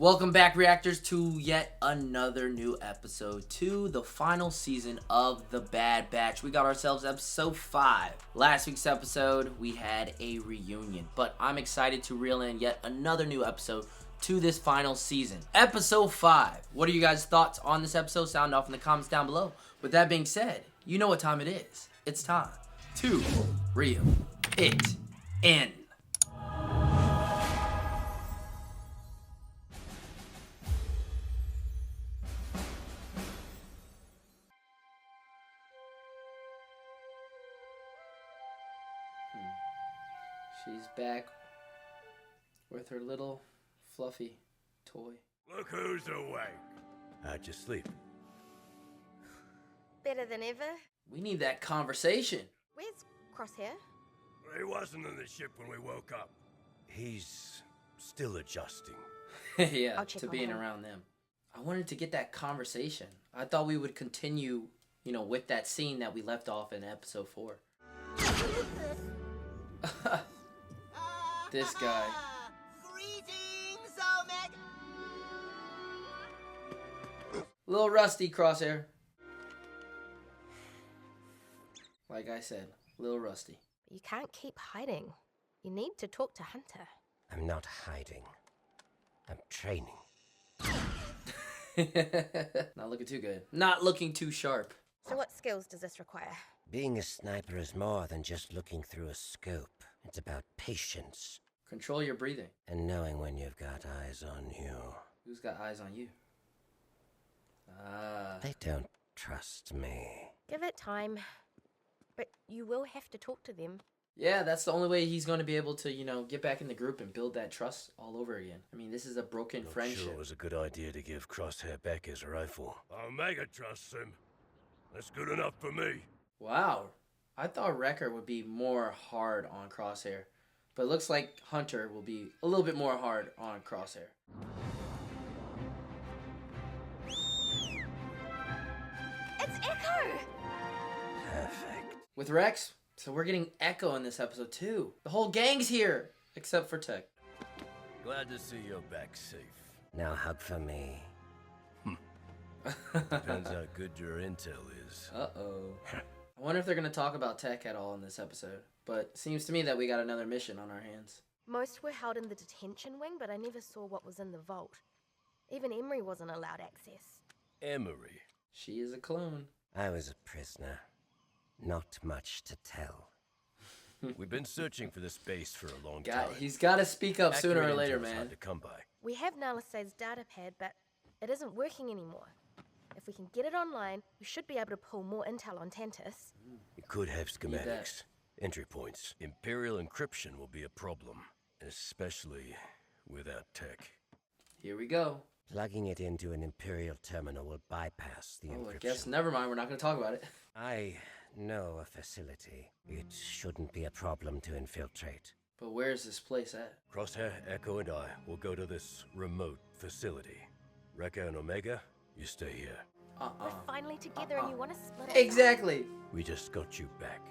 Welcome back, reactors, to yet another new episode, to the final season of The Bad Batch. We got ourselves episode 5. Last week's episode, we had a reunion, but I'm excited to reel in yet another new episode to this final season. Episode 5. What are you guys' thoughts on this episode? Sound off in the comments down below. With that being said, you know what time it is. It's time to reel it in. She's back with her little fluffy toy. Look who's awake. How'd you sleep? Better than ever. We need that conversation. Where's Crosshair? He wasn't on the ship when we woke up. He's still adjusting. Yeah, I'll check to on being him. around them. I wanted to get that conversation. I thought we would continue, with that scene that we left off in episode 4. This guy. Greetings, Omega. Little rusty, Crosshair. Like I said, little rusty. You can't keep hiding. You need to talk to Hunter. I'm not hiding. I'm training. Not looking too good. Not looking too sharp. So what skills does this require? Being a sniper is more than just looking through a scope. It's about patience Control your breathing. and knowing when you've got eyes on you. Who's got eyes on you? Ah. They don't trust me. Give it time. But you will have to talk to them. Yeah, that's the only way he's going to be able to, get back in the group and build that trust all over again. I mean, this is a broken Not friendship. sure it was a good idea to give Crosshair back his rifle. Omega trusts him. That's good enough for me. Wow. I thought Wrecker would be more hard on Crosshair. But it looks like Hunter will be a little bit more hard on Crosshair. It's Echo! Perfect. With Rex, so we're getting Echo in this episode too. The whole gang's here, except for Tech. Glad to see you're back safe. Now hug for me. Depends how good your intel is. Uh-oh. I wonder if they're going to talk about Tech at all in this episode. But it seems to me that we got another mission on our hands. Most were held in the detention wing, but I never saw what was in the vault. Even Emery wasn't allowed access. Emery. She is a clone. I was a prisoner. Not much to tell. We've been searching for this base for a long time. He's got to speak up sooner or Accurate later, intel's man. hard to come by. We have Nalisa's data pad, but it isn't working anymore. If we can get it online, we should be able to pull more intel on Tantus. We could have that. schematics, entry points. Imperial encryption will be a problem, especially without tech. Here we go. Plugging it into an Imperial terminal will bypass the Oh, encryption. I guess never mind. We're not going to talk about it. I know a facility. It shouldn't be a problem to infiltrate. But where is this place at? Crosshair, Echo, and I will go to this remote facility. Rekka and Omega, you stay here. We're finally together and you want to split up. Exactly. We just got you back.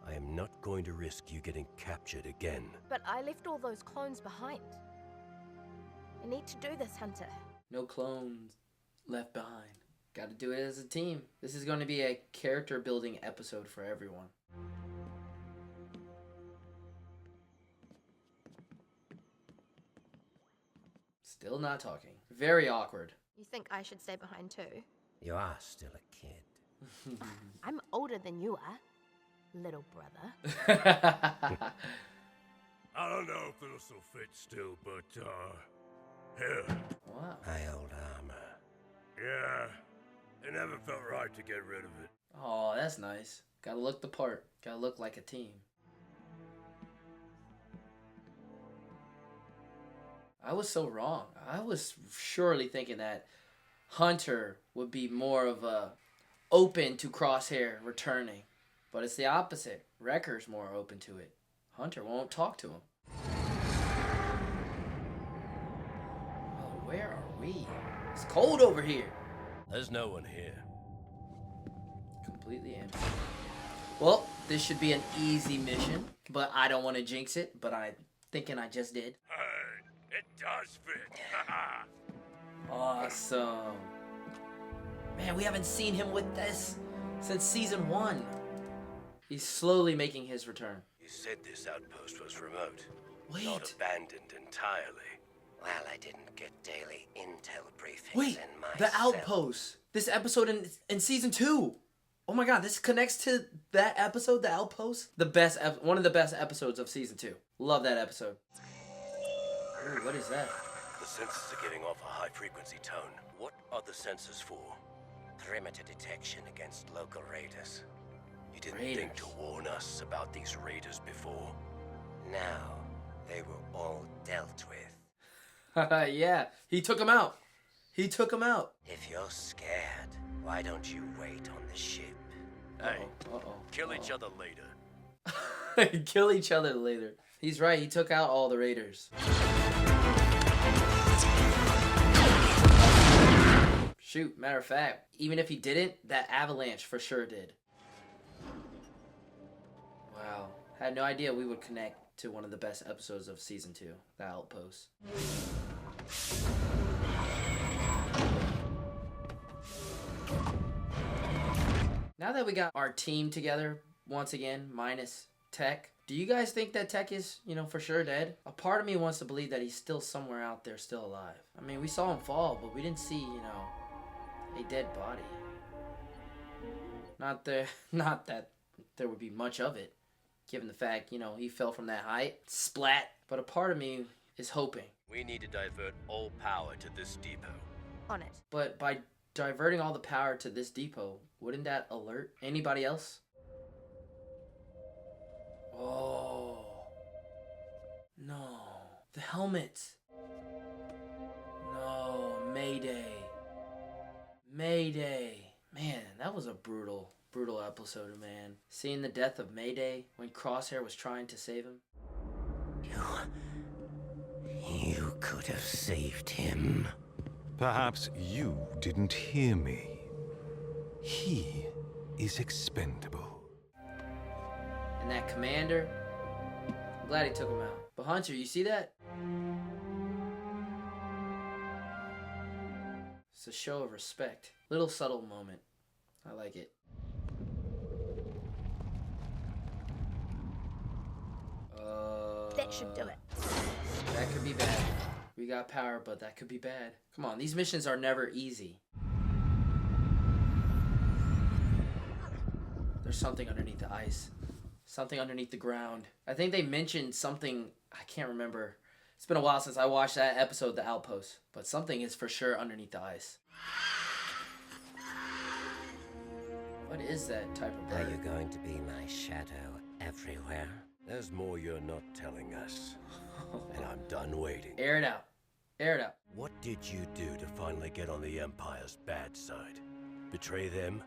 I am not going to risk you getting captured again. But I left all those clones behind. I need to do this, Hunter. No clones left behind. Got to do it as a team. This is going to be a character building episode for everyone. Still not talking. Very awkward. You think I should stay behind too? You are still a kid. I'm older than you are, little brother. I don't know if this will fit still, but, here. Wow. My old armor. Yeah, it never felt right to get rid of it. Oh, that's nice. Gotta look the part. Gotta look like a team. I was so wrong. I was surely thinking that Hunter would be more of a open to Crosshair returning. But it's the opposite. Wrecker's more open to it. Hunter won't talk to him. Oh, where are we? It's cold over here. There's no one here. Completely empty. Well, this should be an easy mission, but I don't want to jinx it, but I'm thinking I just did. Hey, it does fit. Awesome. Man, we haven't seen him with this since season 1. He's slowly making his return. You said this outpost was remote. Wait. Not abandoned entirely. Well, I didn't get daily intel briefings Wait, in my the cell. outpost. This episode in season 2. Oh my god, this connects to that episode, the outpost. One of the best episodes of season 2. Love that episode. Ooh, what is that? The sensors are giving off a high-frequency tone. What are the sensors for? Perimeter detection against local raiders. You didn't Raiders. think to warn us about these raiders before? Now, they were all dealt with. Yeah, he took him out. He took him out. If you're scared, why don't you wait on the ship? Hey, Uh-oh. kill each other later. Kill each other later. He's right, he took out all the raiders. Shoot, matter of fact, even if he didn't, that avalanche for sure did. Wow. Had no idea we would connect to one of the best episodes of season 2, The Outpost. Now that we got our team together, once again, minus Tech, do you guys think that Tech is, for sure dead? A part of me wants to believe that he's still somewhere out there, still alive. I mean, we saw him fall, but we didn't see, a dead body. Not that there would be much of it, given the fact, he fell from that height. Splat. But a part of me is hoping. We need to divert all power to this depot. On it. But by diverting all the power to this depot, wouldn't that alert anybody else? Oh. No. The helmets. No. Mayday. Mayday. Man, that was a brutal episode, man. Seeing the death of Mayday when Crosshair was trying to save him. You could have saved him. Perhaps you didn't hear me. He is expendable. And that commander, I'm glad he took him out. But Hunter, you see that? It's a show of respect. Little subtle moment. I like it. That should do it. That could be bad. We got power, but that could be bad. Come on, these missions are never easy. There's something underneath the ice. Something underneath the ground. I think they mentioned something, I can't remember. It's been a while since I watched that episode, The Outpost. But something is for sure underneath the ice. What is that type of Are bird? you going to be my shadow everywhere? There's more you're not telling us. And I'm done waiting. Air it out. Air it out. What did you do to finally get on the Empire's bad side? Betray them?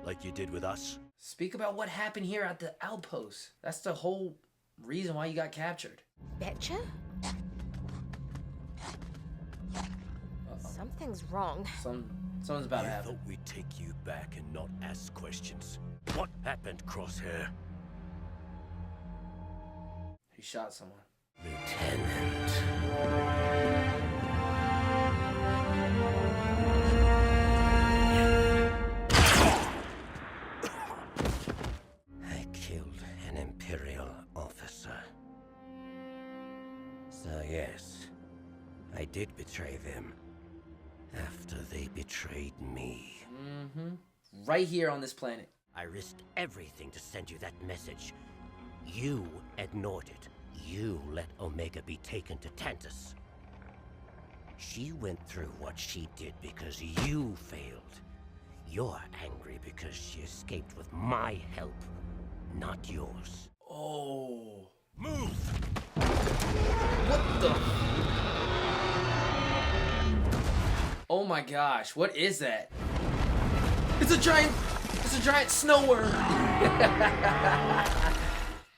Like you did with us? Speak about what happened here at the Outpost. That's the whole reason why you got captured. Betcha? Something's wrong. Something's about to I happen. thought we'd take you back and not ask questions. What happened, Crosshair? He shot someone. Lieutenant. I killed an Imperial officer. So yes, I did betray them after they betrayed me. Mm-hmm. Right here on this planet. I risked everything to send you that message. You ignored it. You let Omega be taken to Tantus. She went through what she did because you failed. You're angry because she escaped with my help, not yours. Oh. Move! What the? Oh my gosh, what is that? It's a giant snow worm.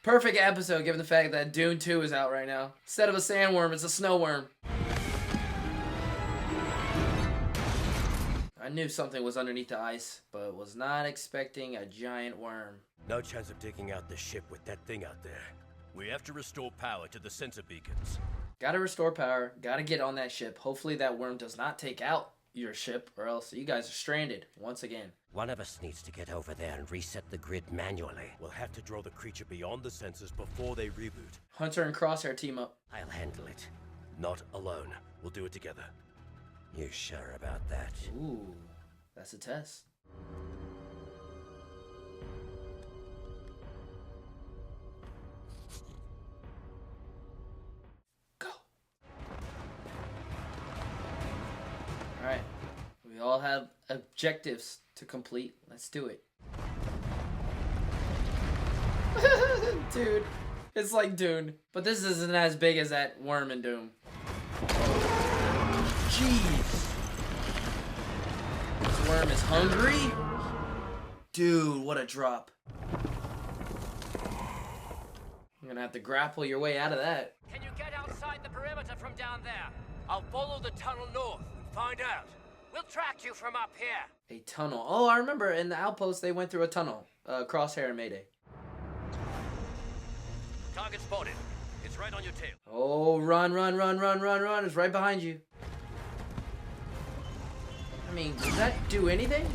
Perfect episode given the fact that Dune 2 is out right now. Instead of a sandworm, it's a snow worm. I knew something was underneath the ice, but was not expecting a giant worm. No chance of taking out the ship with that thing out there. We have to restore power to the sensor beacons. Gotta restore power. Gotta get on that ship. Hopefully that worm does not take out your ship, or else you guys are stranded once again. One of us needs to get over there and reset the grid manually. We'll have to draw the creature beyond the sensors before they reboot. Hunter and Crosshair team up. I'll handle it. Not alone. We'll do it together. You sure about that? Ooh, that's a test. Go. Alright. We all have objectives to complete. Let's do it. Dude, it's like Dune. But this isn't as big as that worm in Doom. Jeez. This worm is hungry? Dude, what a drop. You're gonna have to grapple your way out of that. Can you get outside the perimeter from down there? I'll follow the tunnel north and find out. We'll track you from up here. A tunnel. Oh, I remember in the outpost they went through a tunnel. Crosshair and Mayday. Target spotted. It's right on your tail. Oh, run, run, run, run, run, run. It's right behind you. I mean, does that do anything?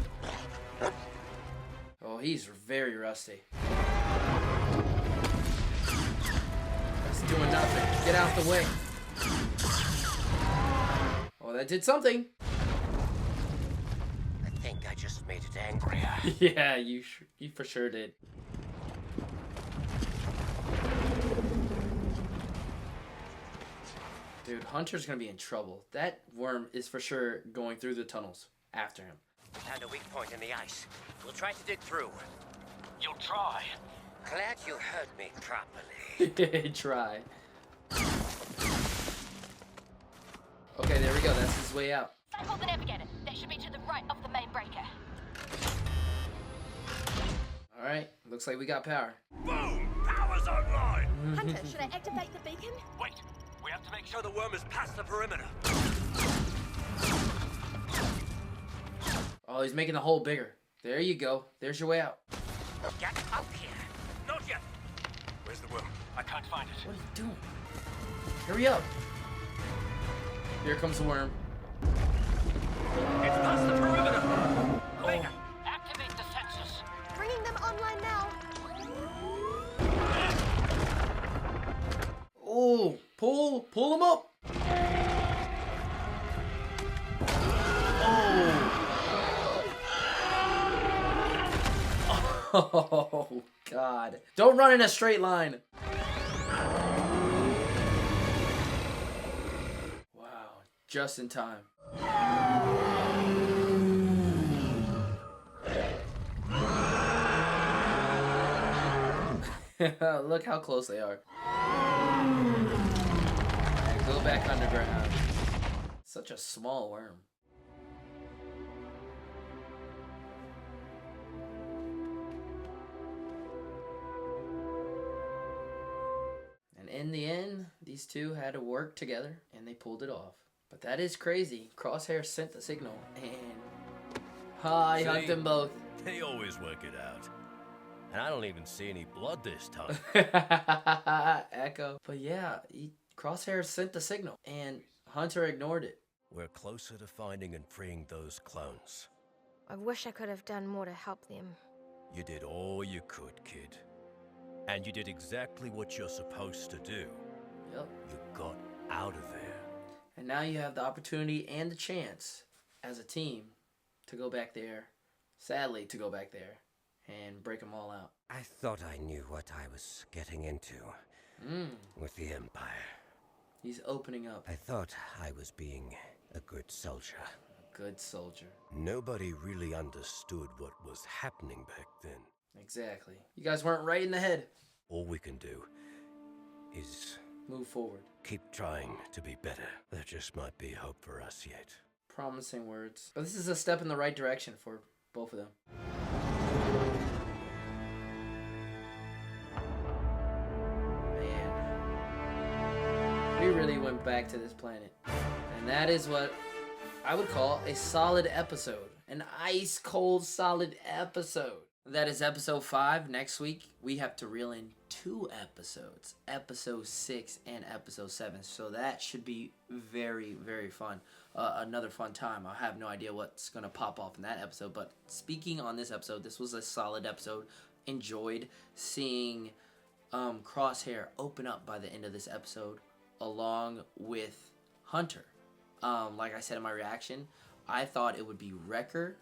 Oh, he's very rusty. That's doing nothing. Get out the way. Oh, that did something. I think I just made it angrier. Yeah, you for sure did. Dude, Hunter's gonna be in trouble. That worm is for sure going through the tunnels after him. Found a weak point in the ice. We'll try to dig through. You'll try. Glad you heard me properly. Try. Okay, there we go. That's his way out. Cycle the navigator. That should be to the right of the main breaker. Alright, looks like we got power. Boom! Power's online! Hunter, should I activate the beacon? Wait! We have to make sure the worm is past the perimeter. Oh, he's making the hole bigger. There you go. There's your way out. Get up here. Not yet! Where's the worm? I can't find it. What are you doing? Hurry up. Here comes the worm. It's past the perimeter! Omega, activate the sensors. Bringing them online now. Oh, pull him up. Oh, God. Don't run in a straight line. Wow, just in time. Look how close they are. Alright, go back underground. Such a small worm. And in the end, these two had to work together and they pulled it off. But that is crazy. Crosshair sent the signal and I hugged them both. They always work it out. And I don't even see any blood this time. Echo. But yeah, Crosshair sent the signal and Hunter ignored it. We're closer to finding and freeing those clones. I wish I could have done more to help them. You did all you could, kid. And you did exactly what you're supposed to do. Yep. You got out of there. And now you have the opportunity and the chance as a team to go back there, sadly to go back there, and break them all out. I thought I knew what I was getting into with the Empire. He's opening up. I thought I was being a good soldier. A good soldier. Nobody really understood what was happening back then. Exactly. You guys weren't right in the head. All we can do is Move forward. keep trying to be better. There just might be hope for us yet. Promising words. But this is a step in the right direction for both of them. Man. We really went back to this planet. And that is what I would call a solid episode. An ice cold solid episode. That is episode 5. Next week, we have to reel in 2 episodes, episode 6 and episode 7. So that should be very, very fun. Another fun time. I have no idea what's going to pop off in that episode. But speaking on this episode, this was a solid episode. Enjoyed seeing Crosshair open up by the end of this episode, along with Hunter. Like I said in my reaction, I thought it would be Wrecker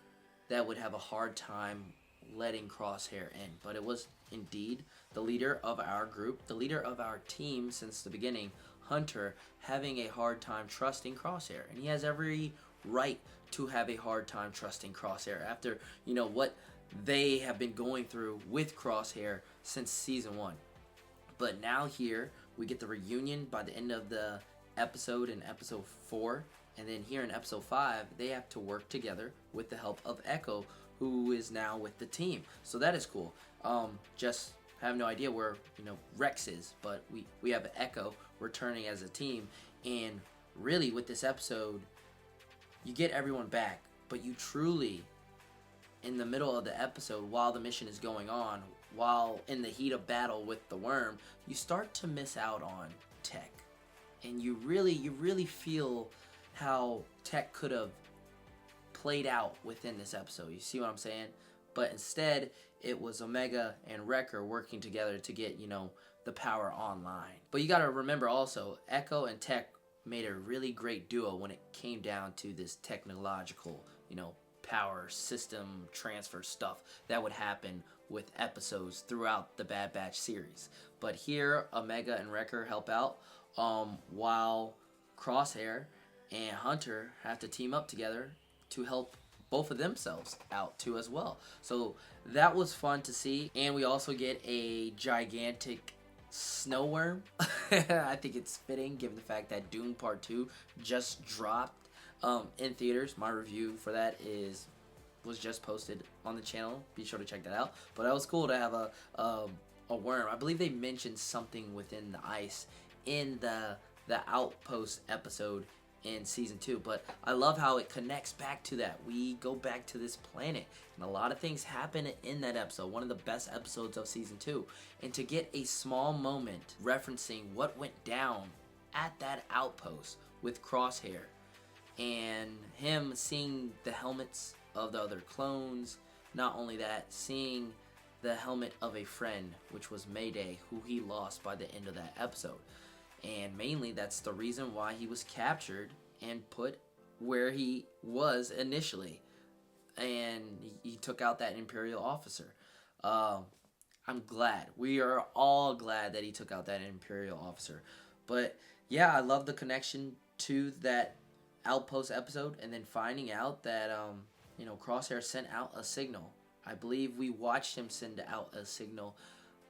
that would have a hard time letting Crosshair in, but it was indeed the leader of our group, the leader of our team since the beginning, Hunter, having a hard time trusting Crosshair. And he has every right to have a hard time trusting Crosshair after, what they have been going through with Crosshair since season 1. But now here we get the reunion by the end of the episode in episode 4, and then here in episode 5 they have to work together with the help of Echo, who is now with the team. So that is cool. Just have no idea where Rex is, but we have Echo returning as a team. And really with this episode, you get everyone back, but you truly, in the middle of the episode, while the mission is going on, while in the heat of battle with the worm, you start to miss out on Tech. And you really feel how Tech could have played out within this episode. You see what I'm saying? But instead, it was Omega and Wrecker working together to get, the power online. But you got to remember also, Echo and Tech made a really great duo when it came down to this technological, power system transfer stuff that would happen with episodes throughout the Bad Batch series. But here, Omega and Wrecker help out, while Crosshair and Hunter have to team up together to help both of themselves out too as well. So that was fun to see. And we also get a gigantic snow worm. I think it's fitting given the fact that Dune Part 2 just dropped in theaters. My review for that was just posted on the channel. Be sure to check that out. But that was cool to have a worm. I believe they mentioned something within the ice in the Outpost episode in season 2, but I love how it connects back to that. We go back to this planet, and a lot of things happen in that episode, one of the best episodes of season 2, and to get a small moment referencing what went down at that outpost with Crosshair, and him seeing the helmets of the other clones, not only that, seeing the helmet of a friend, which was Mayday, who he lost by the end of that episode. And mainly, that's the reason why he was captured and put where he was initially. And he took out that Imperial officer. I'm glad. We are all glad that he took out that Imperial officer. But yeah, I love the connection to that Outpost episode. And then finding out that, Crosshair sent out a signal. I believe we watched him send out a signal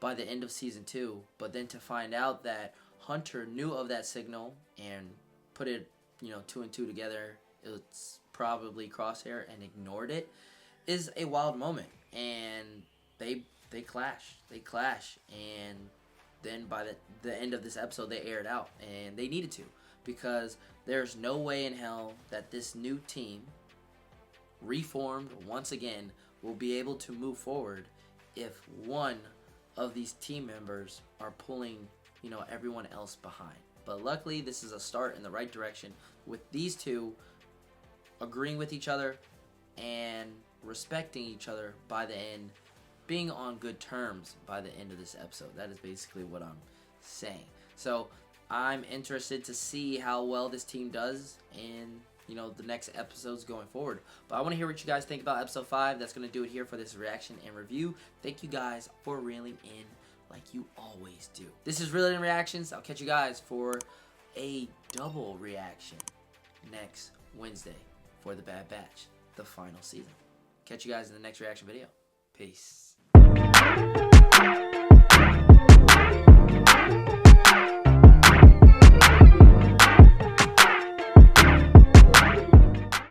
by the end of season 2. But then to find out that Hunter knew of that signal and put it, 2 and 2 together, it's probably Crosshair, and ignored it, is a wild moment. And they clash. And then by the end of this episode, they air it out. And they needed to, because there's no way in hell that this new team, reformed once again, will be able to move forward if one of these team members are pulling everyone else behind. But luckily, this is a start in the right direction with these two agreeing with each other and respecting each other by the end, being on good terms by the end of this episode. That is basically what I'm saying. So I'm interested to see how well this team does in the next episodes going forward. But I want to hear what you guys think about episode 5. That's going to do it here for this reaction and review. Thank you guys for reeling in like you always do. This is Reeling In Reactions. I'll catch you guys for a double reaction next Wednesday for the Bad Batch, the final season. Catch you guys in the next reaction video. Peace.